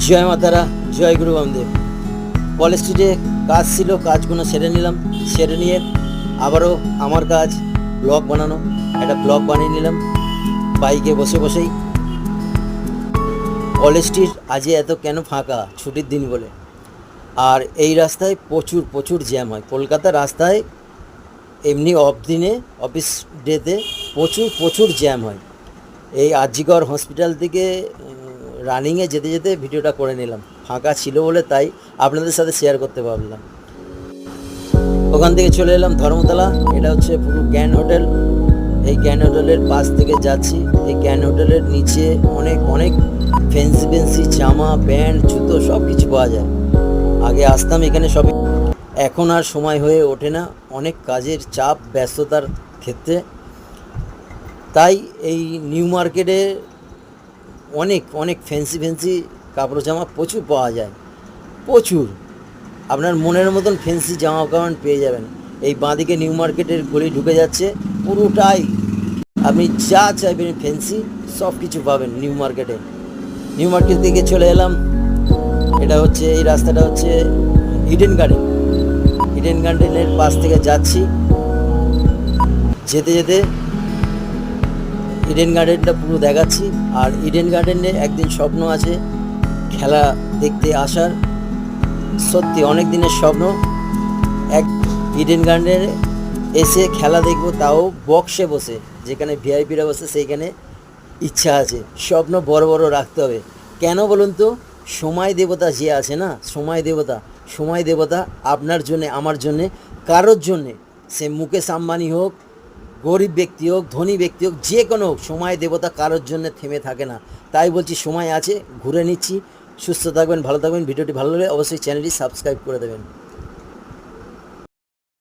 জয় মাতারা, জয় গুরু বামদেব। কলেজ স্ট্রিটে কাজ ছিল, কাজগুলো সেরে নিলাম। সেরে নিয়ে আবারও আমার কাজ ব্লগ বানানো। একটা ব্লগ বানিয়ে নিলাম বাইকে বসে বসেই। কলেজ স্ট্রিট আজকে এত কেন ফাঁকা, ছুটির দিন বলে। আর এই রাস্তায় প্রচুর প্রচুর জ্যাম হয়। কলকাতার রাস্তায় এমনি অফ দিনে, অফিস ডেতে প্রচুর প্রচুর জ্যাম হয়। এই আরজিকর হসপিটাল থেকে রানিংয়ে যেতে যেতে ভিডিওটা করে নিলাম, ফাঁকা ছিল বলে, তাই আপনাদের সাথে শেয়ার করতে পারলাম। ওখান থেকে চলে এলাম ধর্মতলা। এটা হচ্ছে পুরো জ্ঞান হোটেল। এই জ্ঞান হোটেলের পাশ থেকে যাচ্ছি। এই জ্ঞান হোটেলের নিচে অনেক অনেক ফ্যান্সি ফ্যান্সি জামা, প্যান্ট, জুতো সব কিছু পাওয়া যায়। আগে আসতাম এখানে সব, এখন আর সময় হয়ে ওঠে না, অনেক কাজের চাপ, ব্যস্ততার ক্ষেত্রে। তাই এই নিউ মার্কেটে অনেক অনেক ফ্যান্সি ফ্যান্সি কাপড় জামা প্রচুর পাওয়া যায়, প্রচুর। আপনার মনের মতন ফ্যান্সি জামা কাপড় পেয়ে যাবেন। এই বাঁদিকে নিউ মার্কেটের গলি ঢুকে যাচ্ছে, পুরোটাই আপনি যা চাইবেন ফ্যান্সি সব কিছু পাবেন নিউ মার্কেটে। নিউ মার্কেট থেকে চলে এলাম, এটা হচ্ছে, এই রাস্তাটা হচ্ছে ইডেন গার্ডেন। ইডেন গার্ডেনের পাশ থেকে যাচ্ছি। যেতে যেতে ইডেন গার্ডেনটা পুরো দেখাচ্ছি। আর ইডেন গার্ডেনে একদিন স্বপ্ন আছে খেলা দেখতে আসার, সত্যি অনেক দিনের স্বপ্ন। এক ইডেন গার্ডেনে এসে খেলা দেখবো, তাও বক্সে বসে, যেখানে ভিআইপিরা বসে সেইখানে ইচ্ছা আছে। স্বপ্ন বড় বড় রাখতে হবে। কেন বলুন তো? সময় দেবতা যে আছে না, সময় দেবতা, সময় দেবতা আপনার জন্যে, আমার জন্যে, কারোর জন্যে, সে মুকেশ আম্বানি হোক, গরিব ব্যক্তি হোক, ধনী ব্যক্তি হোক, যে কোনো হোক, সময় দেবতা কারোর জন্য থেমে থাকে না। তাই বলছি সময় আছে, ঘুরে নিচ্ছি। সুস্থ থাকবেন, ভালো থাকবেন। ভিডিওটি ভালো লাগলে অবশ্যই চ্যানেলটি সাবস্ক্রাইব করে দেবেন।